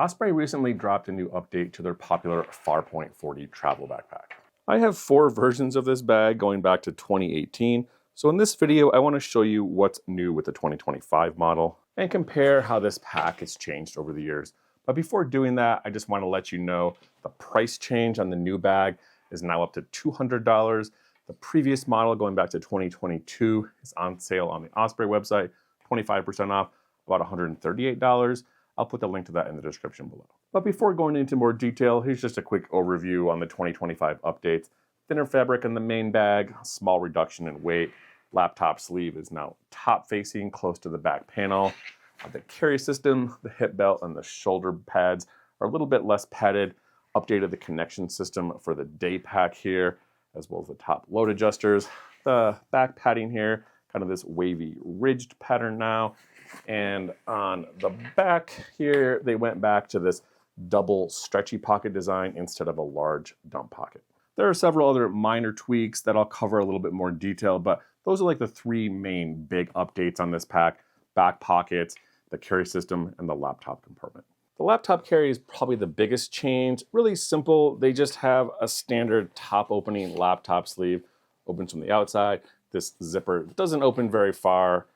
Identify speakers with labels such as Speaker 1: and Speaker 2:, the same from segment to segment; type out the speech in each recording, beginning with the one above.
Speaker 1: Osprey recently dropped a new update to their popular Farpoint 40 travel backpack. I have 4 versions of this bag going back to 2018, so in this video I want to show you what's new with the 2025 model and compare how this pack has changed over the years. But before doing that, I just want to let you know the price change on the new bag is now up to $200. The previous model going back to 2022 is on sale on the Osprey website, 25% off, about $138. I'll put the link to that in the description below. But before going into more detail, here's just a quick overview on the 2025 updates. Thinner fabric in the main bag, small reduction in weight. Laptop sleeve is now top facing, close to the back panel. The carry system, the hip belt, and the shoulder pads are a little bit less padded. Updated the connection system for the daypack here, as well as the top load adjusters. The back padding here, kind of this wavy ridged pattern now. And on the back here, they went back to this double stretchy pocket design instead of a large dump pocket. There are several other minor tweaks that I'll cover a little bit more in detail, but those are like the 3 main big updates on this pack: back pockets, the carry system, and the laptop compartment. The laptop carry is probably the biggest change. Really simple. They just have a standard top opening laptop sleeve, opens from the outside. This zipper doesn't open very far,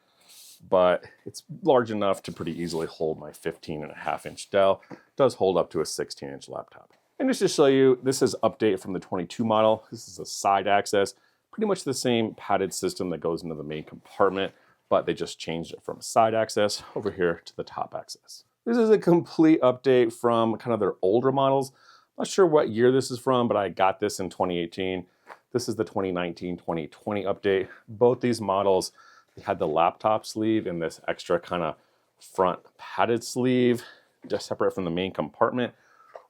Speaker 1: but it's large enough to pretty easily hold my 15.5-inch Dell. It does hold up to a 16-inch laptop. And just to show you, this is update from the 22 model. This is a side access, pretty much the same padded system that goes into the main compartment, but they just changed it from side access over here to the top access. This is a complete update from kind of their older models. Not sure what year this is from, but I got this in 2018. This is the 2019-2020 update. Both these models, they had the laptop sleeve in this extra kind of front padded sleeve, just separate from the main compartment,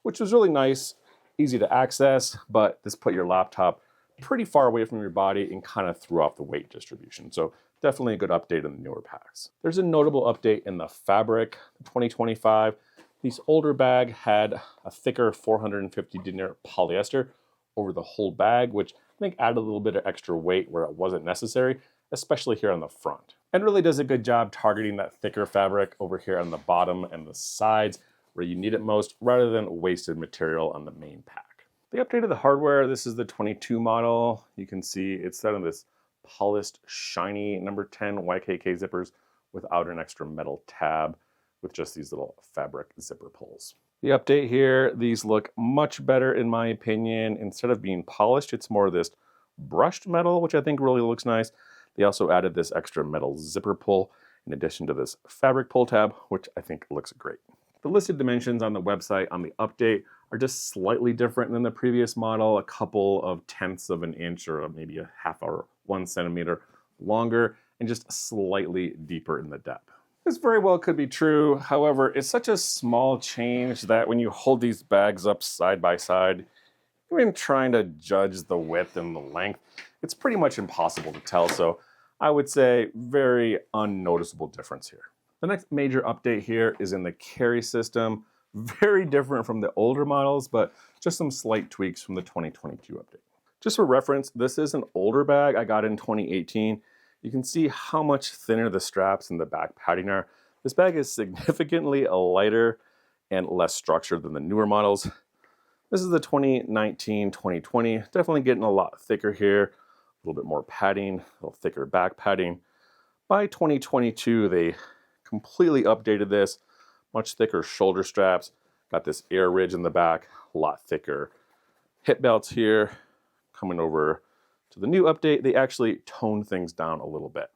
Speaker 1: which was really nice, easy to access, but this put your laptop pretty far away from your body and kind of threw off the weight distribution. So definitely a good update in the newer packs. There's a notable update in the fabric. The 2025, this older bag had a thicker 450 denier polyester over the whole bag, which I think added a little bit of extra weight where it wasn't necessary, especially here on the front. And really does a good job targeting that thicker fabric over here on the bottom and the sides where you need it most, rather than wasted material on the main pack. They updated the hardware. This is the 22 model. You can see it's set on this polished, shiny number 10 YKK zippers without an extra metal tab, with just these little fabric zipper pulls. The update here, these look much better in my opinion. Instead of being polished, it's more this brushed metal, which I think really looks nice. They also added this extra metal zipper pull in addition to this fabric pull tab, which I think looks great. The listed dimensions on the website on the update are just slightly different than the previous model, a couple of tenths of an inch or maybe a half or 1 centimeter longer, and just slightly deeper in the depth. This very well could be true. However, it's such a small change that when you hold these bags up side by side, even trying to judge the width and the length, it's pretty much impossible to tell. So I would say very unnoticeable difference here. The next major update here is in the carry system. Very different from the older models, but just some slight tweaks from the 2022 update. Just for reference, this is an older bag I got in 2018. You can see how much thinner the straps and the back padding are. This bag is significantly lighter and less structured than the newer models. This is the 2019-2020, definitely getting a lot thicker here, a little bit more padding, a little thicker back padding. By 2022, they completely updated this, much thicker shoulder straps, got this air ridge in the back, a lot thicker hip belts here. Coming over to the new update, they actually toned things down a little bit.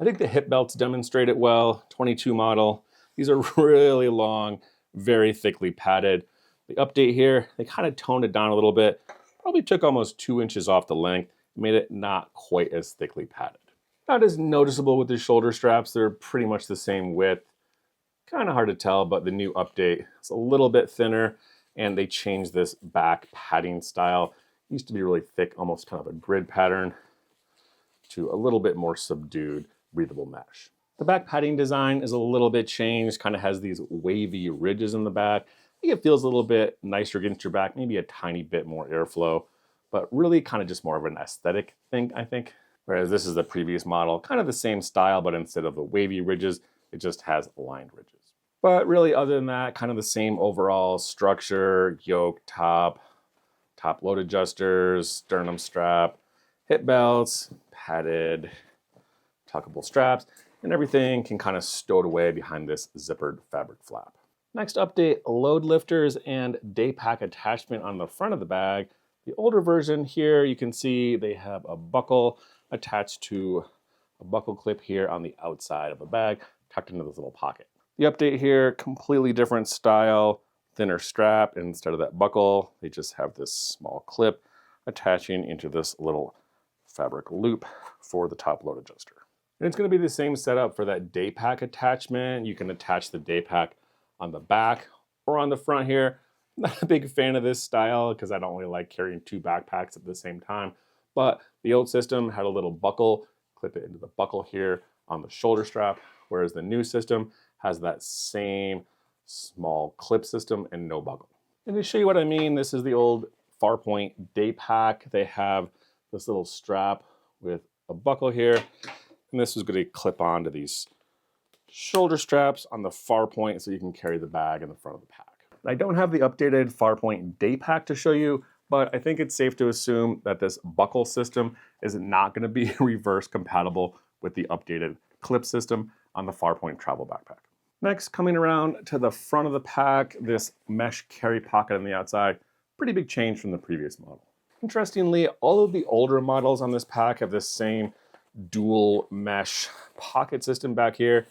Speaker 1: I think the hip belts demonstrate it well. 22 model, these are really long, very thickly padded. The update here, they kind of toned it down a little bit, probably took almost 2 inches off the length, made it not quite as thickly padded. Not as noticeable with the shoulder straps, they're pretty much the same width. Kind of hard to tell, but the new update is a little bit thinner, and they changed this back padding style. It used to be really thick, almost kind of a grid pattern, to a little bit more subdued, breathable mesh. The back padding design is a little bit changed, kind of has these wavy ridges in the back. I think it feels a little bit nicer against your back, maybe a tiny bit more airflow, but really kind of just more of an aesthetic thing, I think. Whereas this is the previous model, kind of the same style, but instead of the wavy ridges, it just has lined ridges. But really, other than that, kind of the same overall structure: yoke, top load adjusters, sternum strap, hip belts, padded tuckable straps, and everything can kind of stowed away behind this zippered fabric flap. Next update, load lifters and day pack attachment on the front of the bag. The older version here, you can see they have a buckle attached to a buckle clip here on the outside of the bag, tucked into this little pocket. The update here, completely different style, thinner strap. Instead of that buckle, they just have this small clip attaching into this little fabric loop for the top load adjuster. And it's going to be the same setup for that day pack attachment. You can attach the day pack on the back or on the front here. I'm not a big fan of this style because I don't really like carrying two backpacks at the same time. But the old system had a little buckle, clip it into the buckle here on the shoulder strap, whereas the new system has that same small clip system and no buckle. And to show you what I mean, this is the old Farpoint day pack. They have this little strap with a buckle here. And this is going to clip onto these shoulder straps on the Farpoint so you can carry the bag in the front of the pack. I don't have the updated Farpoint day pack to show you, but I think it's safe to assume that this buckle system is not going to be reverse compatible with the updated clip system on the Farpoint travel backpack. Next, coming around to the front of the pack, this mesh carry pocket on the outside, pretty big change from the previous model. Interestingly, all of the older models on this pack have this same dual mesh pocket system back here.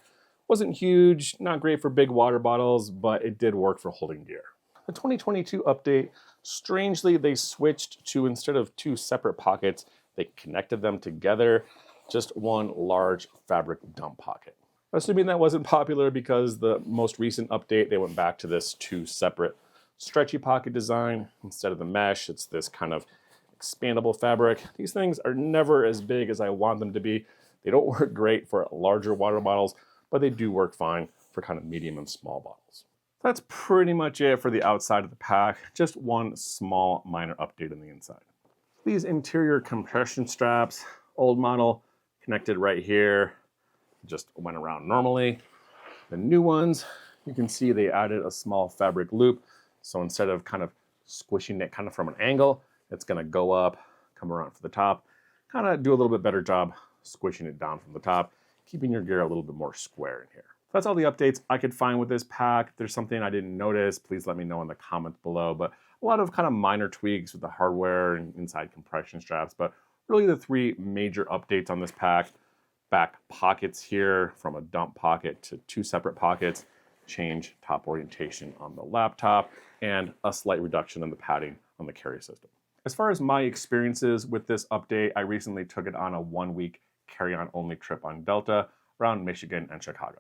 Speaker 1: Wasn't huge, not great for big water bottles, but it did work for holding gear. The 2022 update, strangely, they switched to, instead of two separate pockets, they connected them together, just one large fabric dump pocket. Assuming that wasn't popular because the most recent update, they went back to this two separate stretchy pocket design. Instead of the mesh, it's this kind of expandable fabric. These things are never as big as I want them to be. They don't work great for larger water bottles, but they do work fine for kind of medium and small bottles. That's pretty much it for the outside of the pack. Just one small minor update on the inside. These interior compression straps, old model, connected right here, just went around normally. The new ones, you can see they added a small fabric loop. So instead of kind of squishing it kind of from an angle, it's gonna go up, come around for the top, kind of do a little bit better job squishing it down from the top, keeping your gear a little bit more square in here. That's all the updates I could find with this pack. If there's something I didn't notice, please let me know in the comments below. But a lot of kind of minor tweaks with the hardware and inside compression straps, but really the three major updates on this pack: back pockets here from a dump pocket to two separate pockets, change top orientation on the laptop, and a slight reduction in the padding on the carry system. As far as my experiences with this update, I recently took it on a 1-week carry-on only trip on Delta around Michigan and Chicago.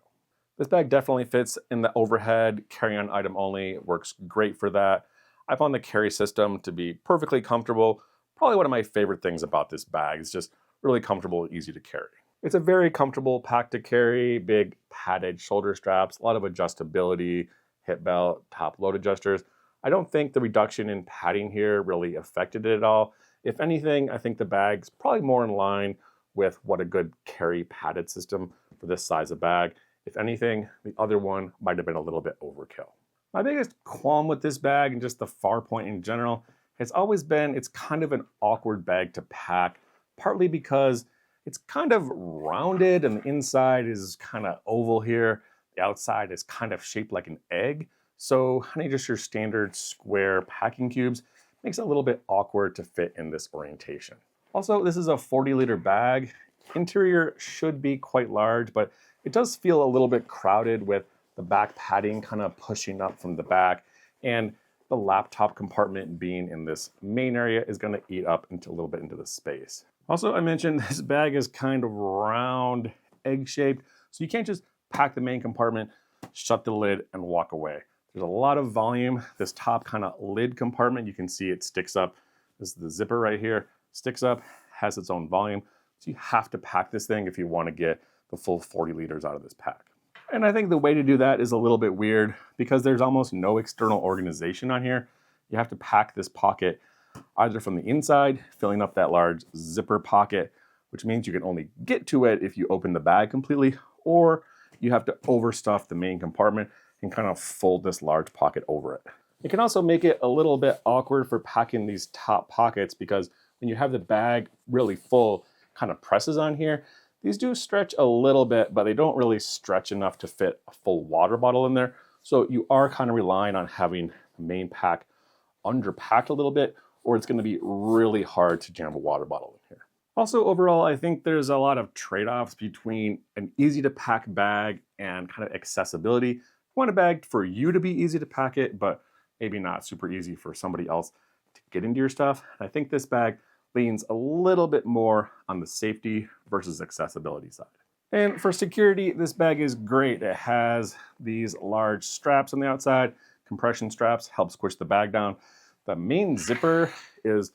Speaker 1: This bag definitely fits in the overhead carry-on item only. It works great for that. I found the carry system to be perfectly comfortable. Probably one of my favorite things about this bag. It's just really comfortable and easy to carry. It's a very comfortable pack to carry, big padded shoulder straps, a lot of adjustability, hip belt, top load adjusters. I don't think the reduction in padding here really affected it at all. If anything, I think the bag's probably more in line with what a good carry padded system for this size of bag. If anything, the other one might have been a little bit overkill. My biggest qualm with this bag and just the Farpoint in general has always been it's kind of an awkward bag to pack, partly because it's kind of rounded and the inside is kind of oval here. The outside is kind of shaped like an egg. So honey, just your standard square packing cubes makes it a little bit awkward to fit in this orientation. Also, this is a 40-liter bag. Interior should be quite large, but it does feel a little bit crowded with the back padding kind of pushing up from the back, and the laptop compartment being in this main area is going to eat up into a little bit into the space. Also, I mentioned this bag is kind of round, egg-shaped, so you can't just pack the main compartment, shut the lid, and walk away. There's a lot of volume. This top kind of lid compartment, you can see it sticks up. This is the zipper right here, sticks up, has its own volume. So you have to pack this thing if you want to get the full 40 liters out of this pack. And I think the way to do that is a little bit weird because there's almost no external organization on here. You have to pack this pocket either from the inside, filling up that large zipper pocket, which means you can only get to it if you open the bag completely, or you have to overstuff the main compartment can kind of fold this large pocket over it. It can also make it a little bit awkward for packing these top pockets because when you have the bag really full, kind of presses on here. These do stretch a little bit, but they don't really stretch enough to fit a full water bottle in there. So you are kind of relying on having the main pack underpacked a little bit, or it's going to be really hard to jam a water bottle in here. Also, overall, I think there's a lot of trade-offs between an easy to pack bag and kind of accessibility. You want a bag for you to be easy to pack it, but maybe not super easy for somebody else to get into your stuff. I think this bag leans a little bit more on the safety versus accessibility side. And for security, this bag is great. It has these large straps on the outside, compression straps, help squish the bag down. The main zipper is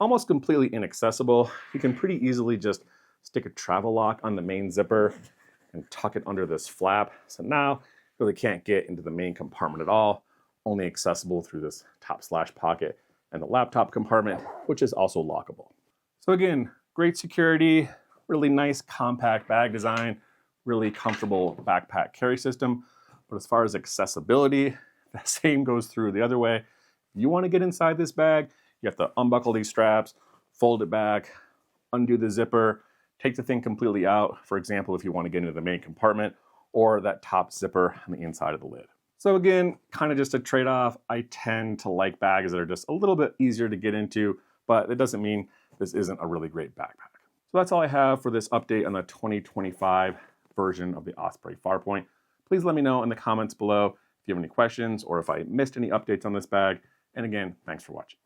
Speaker 1: almost completely inaccessible. You can pretty easily just stick a travel lock on the main zipper and tuck it under this flap. So now you really can't get into the main compartment at all, only accessible through this top slash pocket and the laptop compartment, which is also lockable. So again, great security, really nice compact bag design, really comfortable backpack carry system. But as far as accessibility, the same goes through the other way. If you want to get inside this bag, you have to unbuckle these straps, fold it back, undo the zipper, take the thing completely out. For example, if you want to get into the main compartment or that top zipper on the inside of the lid. So again, kind of just a trade-off. I tend to like bags that are just a little bit easier to get into, but it doesn't mean this isn't a really great backpack. So that's all I have for this update on the 2025 version of the Osprey Farpoint. Please let me know in the comments below if you have any questions or if I missed any updates on this bag. And again, thanks for watching.